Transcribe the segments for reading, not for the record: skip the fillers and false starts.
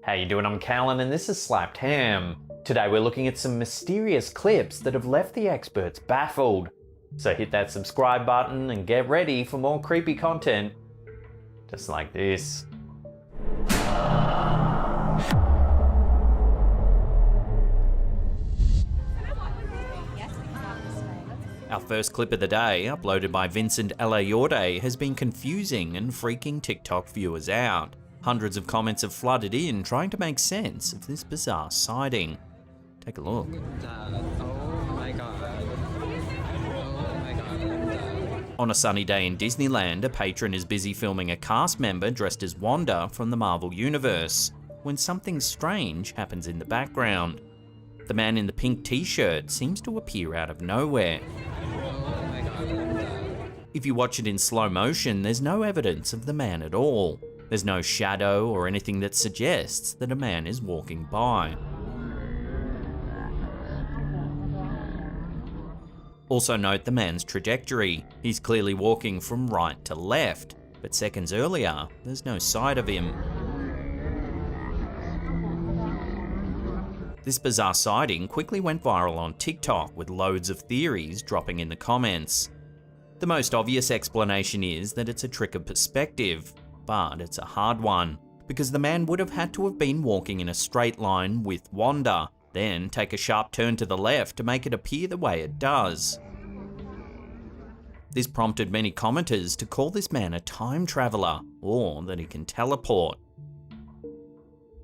How you doing? I'm Callan and this is Slapped Ham. Today we're looking at some mysterious clips that have left the experts baffled. So hit that subscribe button and get ready for more creepy content, just like this. Our first clip of the day, uploaded by Vincent Alayorde, has been confusing and freaking TikTok viewers out. Hundreds of comments have flooded in trying to make sense of this bizarre sighting. Take a look. On a sunny day in Disneyland, a patron is busy filming a cast member dressed as Wanda from the Marvel Universe, when something strange happens in the background. The man in the pink t-shirt seems to appear out of nowhere. If you watch it in slow motion, there's no evidence of the man at all. There's no shadow or anything that suggests that a man is walking by. Also note the man's trajectory. He's clearly walking from right to left, but seconds earlier, there's no sight of him. This bizarre sighting quickly went viral on TikTok, with loads of theories dropping in the comments. The most obvious explanation is that it's a trick of perspective, but it's a hard one, because the man would have had to have been walking in a straight line with Wanda, then take a sharp turn to the left to make it appear the way it does. This prompted many commenters to call this man a time traveler, or that he can teleport.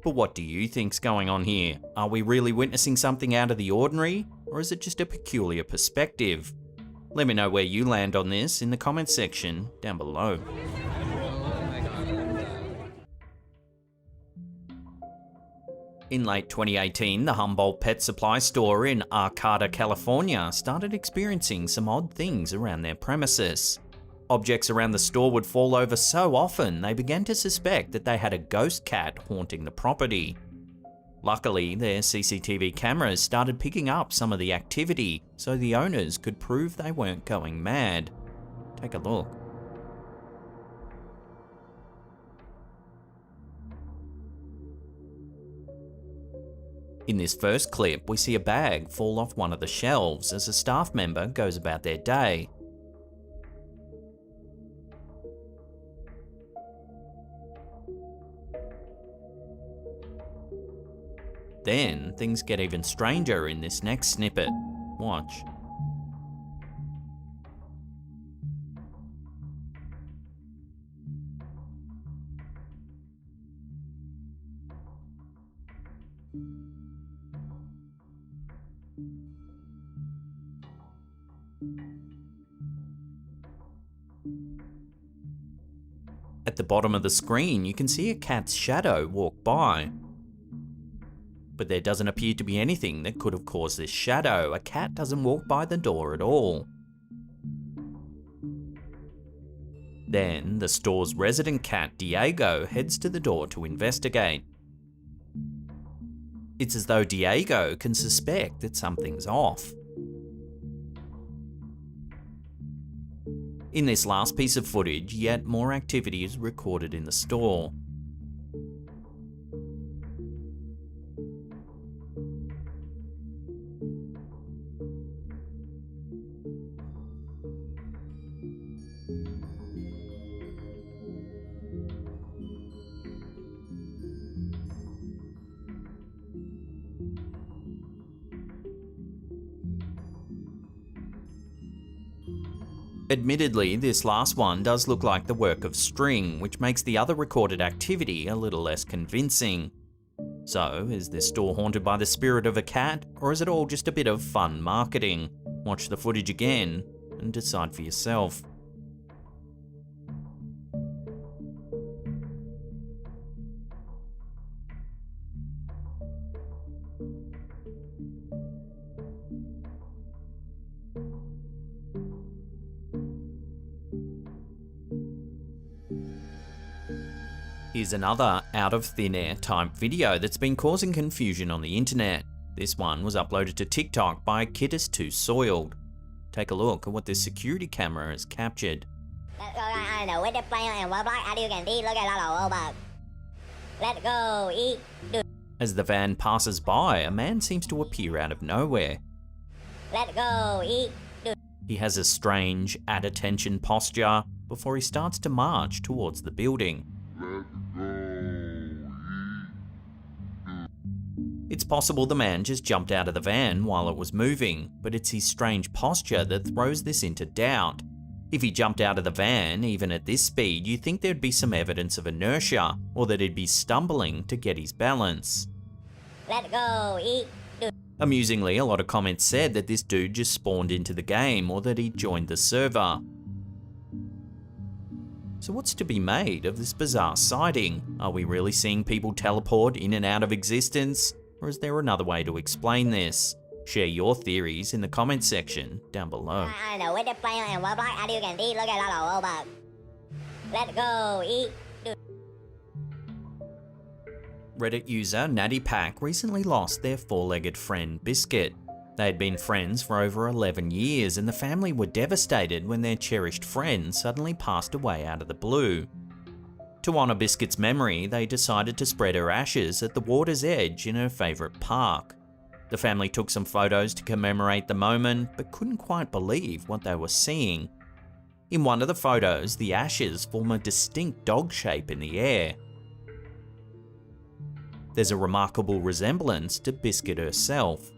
But what do you think's going on here? Are we really witnessing something out of the ordinary, or is it just a peculiar perspective? Let me know where you land on this in the comments section down below. In late 2018, the Humboldt Pet Supply Store in Arcata, California started experiencing some odd things around their premises. Objects around the store would fall over so often they began to suspect that they had a ghost cat haunting the property. Luckily, their CCTV cameras started picking up some of the activity, so the owners could prove they weren't going mad. Take a look. In this first clip, we see a bag fall off one of the shelves as a staff member goes about their day. Then, things get even stranger in this next snippet. Watch. At the bottom of the screen, you can see a cat's shadow walk by. But there doesn't appear to be anything that could have caused this shadow. A cat doesn't walk by the door at all. Then, the store's resident cat, Diego, heads to the door to investigate. It's as though Diego can suspect that something's off. In this last piece of footage, yet more activity is recorded in the store. Admittedly, this last one does look like the work of string, which makes the other recorded activity a little less convincing. So, is this store haunted by the spirit of a cat, or is it all just a bit of fun marketing? Watch the footage again and decide for yourself. Here's another out of thin air type video that's been causing confusion on the internet. This one was uploaded to TikTok by Kid is Too Soiled. Take a look at what this security camera has captured. As the van passes by, a man seems to appear out of nowhere. He has a strange, at-attention posture before he starts to march towards the building. It's possible the man just jumped out of the van while it was moving, but it's his strange posture that throws this into doubt. If he jumped out of the van, even at this speed, you'd think there'd be some evidence of inertia, or that he'd be stumbling to get his balance. Amusingly, a lot of comments said that this dude just spawned into the game, or that he joined the server. So what's to be made of this bizarre sighting? Are we really seeing people teleport in and out of existence? Or is there another way to explain this? Share your theories in the comments section down below. Reddit user Natty Pack recently lost their four-legged friend Biscuit. They had been friends for over 11 years, and the family were devastated when their cherished friend suddenly passed away out of the blue. To honour Biscuit's memory, they decided to spread her ashes at the water's edge in her favourite park. The family took some photos to commemorate the moment, but couldn't quite believe what they were seeing. In one of the photos, the ashes form a distinct dog shape in the air. There's a remarkable resemblance to Biscuit herself.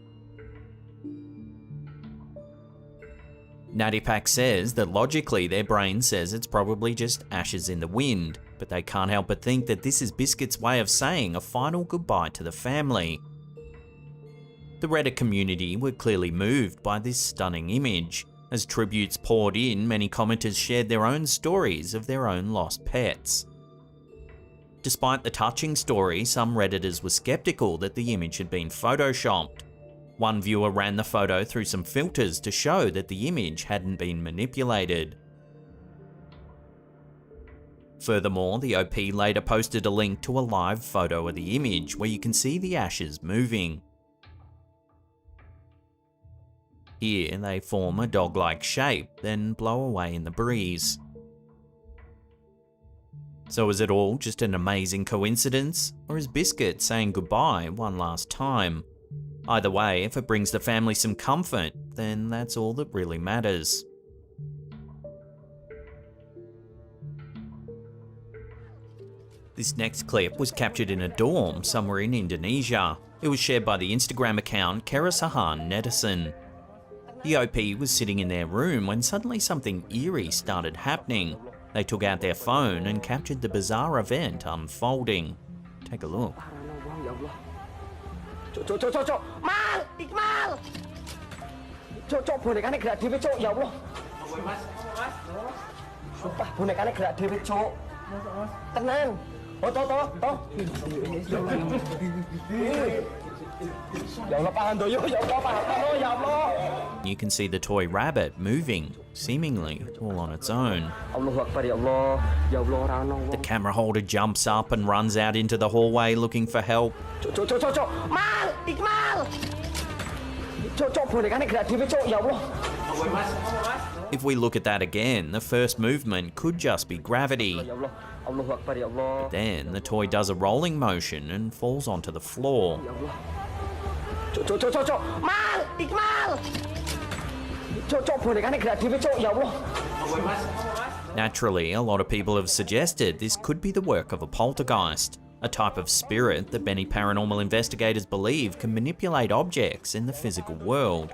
Natty Pack says that logically their brain says it's probably just ashes in the wind, but they can't help but think that this is Biscuit's way of saying a final goodbye to the family. The Reddit community were clearly moved by this stunning image. As tributes poured in, many commenters shared their own stories of their own lost pets. Despite the touching story, some Redditors were skeptical that the image had been photoshopped. One viewer ran the photo through some filters to show that the image hadn't been manipulated. Furthermore, the OP later posted a link to a live photo of the image where you can see the ashes moving. Here, they form a dog-like shape, then blow away in the breeze. So is it all just an amazing coincidence, or is Biscuit saying goodbye one last time? Either way, if it brings the family some comfort, then that's all that really matters. This next clip was captured in a dorm somewhere in Indonesia. It was shared by the Instagram account Kerasahan Netizen. The OP was sitting in their room when suddenly something eerie started happening. They took out their phone and captured the bizarre event unfolding. Take a look. Cok, Mal, Iqmal. Cok, bonekanya gerak dhewe, Cok, ya Allah. Sumpah bonekanya gerak dhewe, Cok. Tenan. Oh, toh. Ya Allah, pahan doyo, ya Allah, pahan, ya Allah. You can see the toy rabbit moving, seemingly all on its own. Allahu Akbar, ya Allah. Ya Allah, ora ono. The camera holder jumps up and runs out into the hallway looking for help. Cok, Mal, Iqmal. Cok, bonekanya gerak dhewe, Cok, ya Allah. If we look at that again, the first movement could just be gravity. But then the toy does a rolling motion and falls onto the floor. Cok, Mal, Iqmal. Cok, bonekanya gerak dhewe, Cok, ya Allah. Naturally, a lot of people have suggested this could be the work of a poltergeist, a type of spirit that many paranormal investigators believe can manipulate objects in the physical world.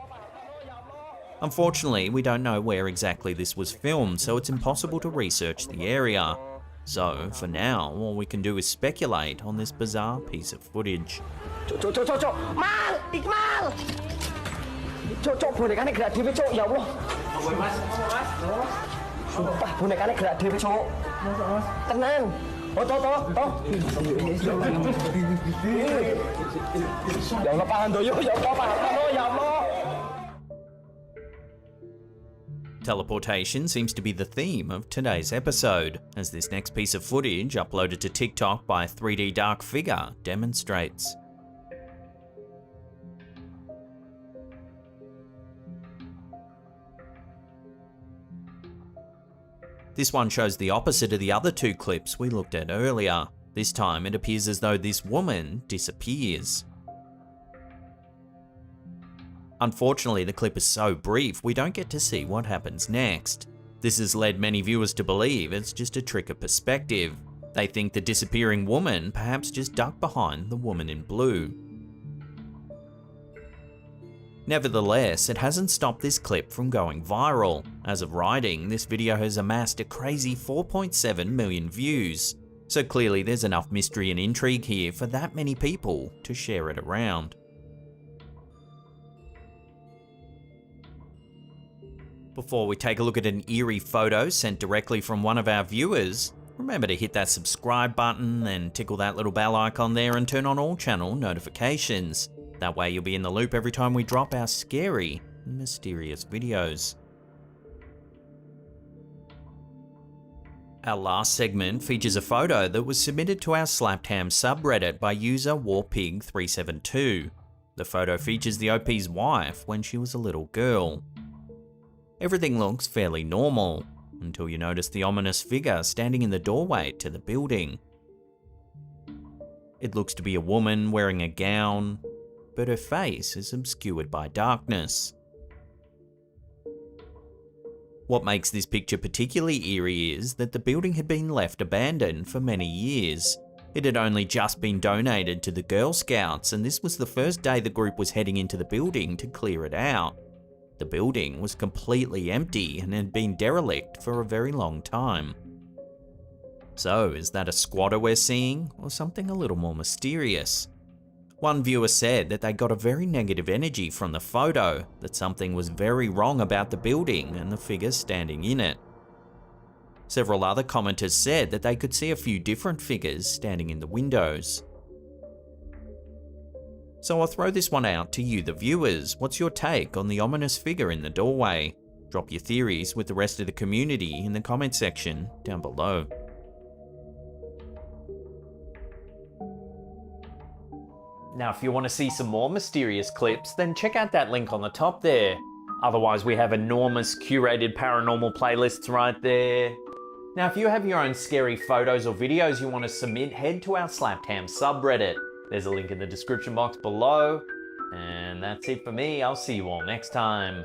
Unfortunately, we don't know where exactly this was filmed, so it's impossible to research the area. So, for now, all we can do is speculate on this bizarre piece of footage. Cok, Mal, Iqmal. Cok, bonekanya gerak dhewe, Cok, ya Allah. Sumpah bonekanya gerak dhewe, Cok. Tenan. Oh, toh. Ya Allah, pahan doyo, ya Allah, pahan, ya Allah. Teleportation seems to be the theme of today's episode, as this next piece of footage uploaded to TikTok by 3D Dark Figure demonstrates. This one shows the opposite of the other two clips we looked at earlier. This time it appears as though this woman disappears. Unfortunately, the clip is so brief we don't get to see what happens next. This has led many viewers to believe it's just a trick of perspective. They think the disappearing woman perhaps just ducked behind the woman in blue. Nevertheless, it hasn't stopped this clip from going viral. As of writing, this video has amassed a crazy 4.7 million views. So clearly there's enough mystery and intrigue here for that many people to share it around. Before we take a look at an eerie photo sent directly from one of our viewers, remember to hit that subscribe button and tickle that little bell icon there and turn on all channel notifications. That way you'll be in the loop every time we drop our scary and mysterious videos. Our last segment features a photo that was submitted to our Slapped Ham subreddit by user warpig372. The photo features the OP's wife when she was a little girl. Everything looks fairly normal, until you notice the ominous figure standing in the doorway to the building. It looks to be a woman wearing a gown, but her face is obscured by darkness. What makes this picture particularly eerie is that the building had been left abandoned for many years. It had only just been donated to the Girl Scouts, and this was the first day the group was heading into the building to clear it out. The building was completely empty and had been derelict for a very long time. So, is that a squatter we're seeing, or something a little more mysterious? One viewer said that they got a very negative energy from the photo, that something was very wrong about the building and the figure standing in it. Several other commenters said that they could see a few different figures standing in the windows. So I'll throw this one out to you, the viewers. What's your take on the ominous figure in the doorway? Drop your theories with the rest of the community in the comment section down below. Now, if you want to see some more mysterious clips, then check out that link on the top there. Otherwise, we have enormous curated paranormal playlists right there. Now, if you have your own scary photos or videos you want to submit, head to our Slapped Ham subreddit. There's a link in the description box below. And that's it for me. I'll see you all next time.